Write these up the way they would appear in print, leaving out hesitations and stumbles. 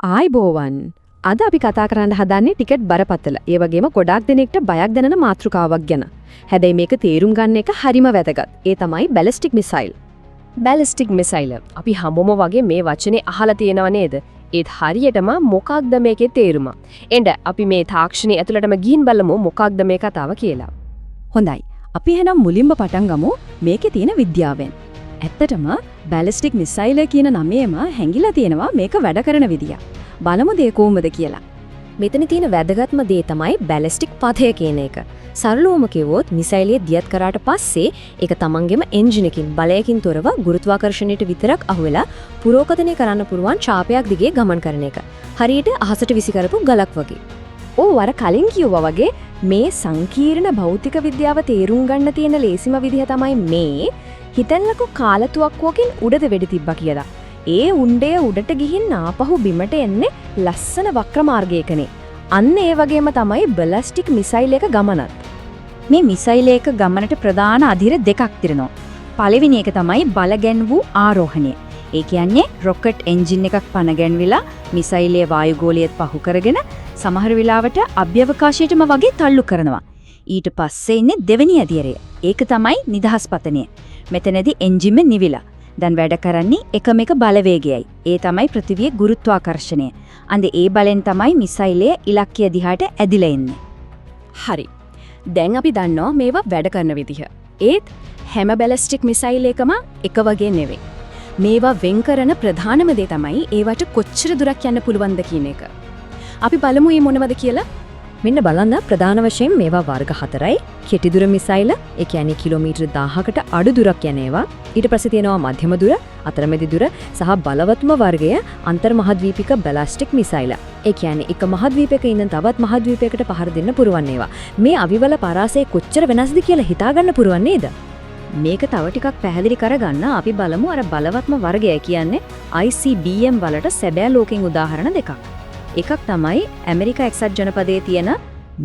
ආයිබෝවන් අද අපි කතා කරන්න හදන්නේ ටිකට් බරපතල. ඒ වගේම ගොඩාක් දෙනෙක්ට බයක් දැනෙන මාතෘකාවක් ගැන. හැබැයි මේක තේරුම් ගන්න එක හරිම වැදගත්. ඒ තමයි බැලිස්ටික් මිසයිල්. බැලිස්ටික් මිසයිල්. අපි හැමෝම වගේ මේ වචනේ අහලා තියෙනව නේද? ඒත් හරියටම මොකක්ද මේකේ තේරුම? එන්න අපි මේ තාක්ෂණයේ ඇතුළටම ගිහින් බලමු මොකක්ද මේ කතාව කියලා. හොඳයි. අපි එහෙනම් මුලින්ම පටන් ගමු මේකේ තියෙන විද්‍යාවෙන්. ඇත්තටම බැලිස්ටික් මිසයිල් කියන නමේම හැංගිලා තියෙනවා මේක වැඩ කරන විදිය. බලමු දේ කොහොමද කියලා. මෙතන තියෙන වැදගත්ම දේ තමයි බැලිස්ටික් පථය කියන එක. සරලවම කිව්වොත් මිසයිලය දියත් කරාට පස්සේ ඒක තමන්ගේම එන්ජින් එකකින් බලයකින් තොරව ගුරුත්වාකර්ෂණයට විතරක් අහුවෙලා පුරෝකතනය කරන්න පුළුවන් ඡාපයක් දිගේ ගමන් කරන එක. හරියට අහසට විසි කරපු ගලක් වගේ. අර කලින් කිව්වා වගේ මේ සංකීර්ණ භෞතික විද්‍යාව තේරුම් ගන්න තියෙන ලේසිම විදිහ තමයි මේ හිතන්නකෝ කාලතුවක්කුවකින් උඩද වෙඩි තිබ්බා කියලා. ඒ උණ්ඩේ උඩට ගිහින් ආපහු බිමට එන්නේ ලස්සන වක්‍ර මාර්ගයකනේ. අන්න ඒ වගේම තමයි බැලිස්ටික් මිසයිල් එක ගමනත්. මේ මිසයිල් එක ගමනට ප්‍රධාන අදියර දෙකක් තිරෙනවා. පළවෙනි එක තමයි බලගැන්වූ ආරෝහණය. ඒ කියන්නේ රොකට් එන්ජින් එකක් පණ ගැන්විලා මිසයිලයේ වායුගෝලයත් පහු කරගෙන සමහර වෙලාවට අභ්‍යවකාශයටම වගේ තල්ලු කරනවා. ඊට පස්සේ ඉන්නේ දෙවෙනි අදියරය. ඒක තමයි නිදහස් පතනය. මෙතනදී එන්ජින්ම නිවිලා. දැන් වැඩ කරන්නේ එකම එක බලවේගයයි. ඒ තමයි පෘථිවියේ ගුරුත්වාකර්ෂණය. අන්ද ඒ බලෙන් තමයි මිසයිලය ඉලක්කය දිහාට ඇදිලා එන්නේ. හරි. දැන් අපි දන්නවා මේවා වැඩ කරන විදිහ. ඒත් හැම බැලිස්ටික් මිසයිල් එකම එක වගේ නෙවෙයි. මේවා වෙන් කරන ප්‍රධානම දේ තමයි ඒවට කොච්චර දුරක් යන්න පුළුවන්ද කියන එක. අපි බලමු මේ මොනවද කියලා. මෙන්න බලන්න ප්‍රධාන වශයෙන් මේවා වර්ග 4යි. කෙටි දුර මිසයිල, ඒ කියන්නේ කිලෝමීටර් 1000කට අඩු දුරක් යන ඒවා. ඊට පස්සේ තියෙනවා මධ්‍යම දුර, අතරමැදි දුර සහ බලවත්ම වර්ගය අන්තර්මහද්වීපික බැලිස්ටික් මිසයිල. ඒ කියන්නේ එක මහද්වීපයක ඉන්න තවත් මහද්වීපයකට පහර දෙන්න පුරවන් ඒවා. මේ අවිවල පරාසය කොච්චර වෙනස්ද කියලා හිතා ගන්න පුරවන් නේද? මේක තව ටිකක් පැහැදිලි කරගන්න අපි බලමු අර බලවත්ම වර්ගය කියන්නේ ICBM වලට සැබෑ ලෝකෙන් උදාහරණ දෙකක්. එකක් තමයි ඇමරිකා එක්සත් ජනපදයේ තියෙන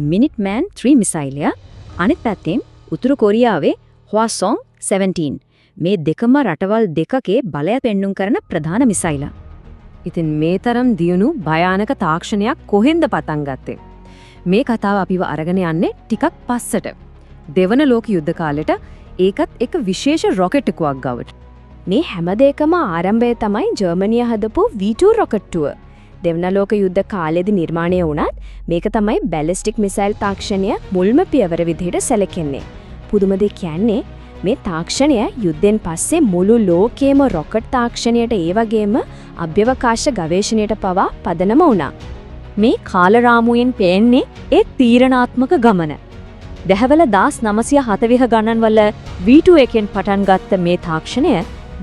මිනිට්මෑන් 3 මිසයිලය. අනිත් පැත්තෙන් උතුරු කොරියාවේ හ්වාසොන් 17. මේ දෙකම රටවල් දෙකකේ බලය පෙන්눔 කරන ප්‍රධාන මිසයිල. ඉතින් මේ තරම් දියුණු භයානක තාක්ෂණයක් කොහෙන්ද පටන් ගත්තේ? මේ කතාව අපිව අරගෙන යන්නේ ටිකක් පස්සට. දෙවන ලෝක යුද්ධ කාලෙට ඒකත් එක විශේෂ රොකට් එකක් ගාවට. මේ හැම දෙයකම ආරම්භය තමයි ජර්මනිය හදපු V2 රොකට්ටුව. දෙවන ලෝක යුද්ධ කාලෙදි නිර්මාණය වුණත් මේක තමයි බැලිස්ටික් මිසයිල් තාක්ෂණය මුල්ම පියවර විදිහට සැලකෙන්නේ. පුදුම දෙයක් කියන්නේ මේ තාක්ෂණය යුද්ධෙන් පස්සේ මුළු ලෝකයේම රොකට් තාක්ෂණයට ඒ වගේම අභ්‍යවකාශ ගවේෂණයට පවා පදනම වුණා. මේ කාලරාමුවෙන් පේන්නේ ඒ තීරණාත්මක ගමන. දහවල 1940 ගණන්වල V2 එකෙන් පටන් ගත්ත මේ තාක්ෂණය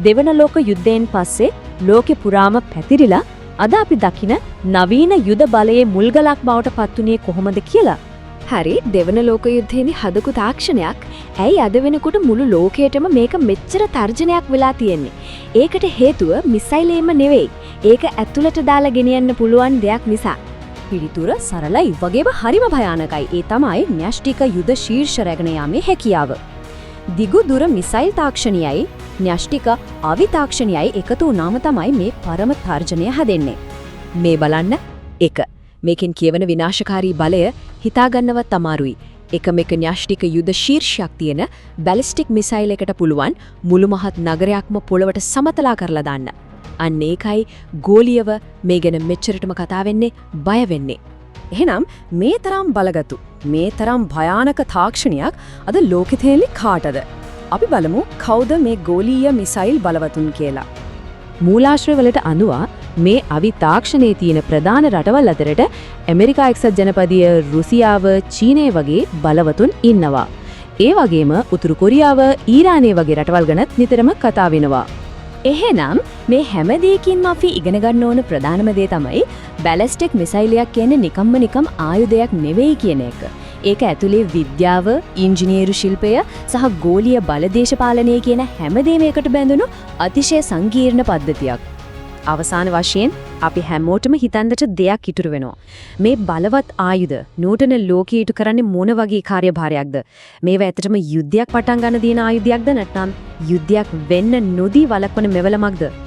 දෙවන ලෝක යුද්ධයෙන් පස්සේ ලෝකෙ පුරාම පැතිරිලා අද අපි දකින නවීන යුද බලයේ මුල්ගලක් බවට පත්ුනේ කොහොමද කියලා. හරි දෙවන ලෝක යුද්ධයේදී හදපු තාක්ෂණයක් ඇයි අද වෙනකොට මුළු ලෝකයටම මේක මෙච්චර තර්ජනයක් වෙලා තියෙන්නේ? ඒකට හේතුව මිසයිලේම නෙවෙයි. ඒක ඇතුළට දාලා ගෙනියන්න පුළුවන් දෙයක් නිසා. පිළිතුර සරලයි වගේම හරිම භයානකයි. ඒ තමයි න්‍යෂ්ටික යුද ශීර්ෂ රැගෙන යාමේ හැකියාව. දිගු දුර මිසයිල් තාක්ෂණයයි න්‍යෂ්ටික අවි තාක්ෂණයයි එකතු වුණාම තමයි මේ පරම තර්ජනය හැදෙන්නේ. මේ බලන්න 1. මේකෙන් කියවන විනාශකාරී බලය හිතාගන්නවත් අමාරුයි. එකම එක න්‍යෂ්ටික යුද ශීර්ෂයක් තියෙන බැලිස්ටික් මිසයිල් එකට පුළුවන් මුළු මහත් නගරයක්ම පොළවට සමතලා කරලා දාන්න. අන්න ඒකයි ගෝලියව මේ ගැන මෙච්චරටම කතා වෙන්නේ, බය වෙන්නේ. එහෙනම් මේ තරම් බලගතු මේ තරම් භයානක තාක්ෂණයක් අද ලෝකෙ තියෙන්නේ කාටද? අපි බලමු කවුද මේ ගෝලීය මිසයිල් බලවතුන් කියලා. මූලාශ්‍රය වලට අනුව මේ අවි තාක්ෂණයේ තියෙන ප්‍රධාන රටවල් අතරට ඇමරිකා එක්සත් ජනපදීය, රුසියාව, චීනය වගේ බලවතුන් ඉන්නවා. ඒ වගේම උතුරු කොරියාව, ඊරානය වගේ රටවල් ගැනත් නිතරම කතා වෙනවා. එහෙනම් මේ හැම දෙයකින්ම අපි ඉගෙන ගන්න ඕන ප්‍රධානම දේ තමයි බැලිස්ටික් මිසයිලයක් කියන්නේ නිකම් ආයුධයක් නෙවෙයි කියන එක. ඒක ඇතුලේ විද්‍යාව, ඉංජිනේරු ශිල්පය සහ ගෝලීය බලදේශපාලනය කියන හැම දෙයක්ම එකට බැඳුණු අතිශය සංකීර්ණ පද්ධතියක්. අවසාන වශයෙන් අපි හැමෝටම හිතන්නට දෙයක් ඉතුරු වෙනවා. මේ බලවත් ආයුධ නූතන ලෝකයේ ඉටු කරන්නේ මොන වගේ කාර්යභාරයක්ද? මේවා ඇත්තටම යුද්ධයක් පටන් ගන්න දින ආයුධයක්ද නැත්නම් යුද්ධයක් වෙන්න නොදී වළක්වන මෙවලමක්ද?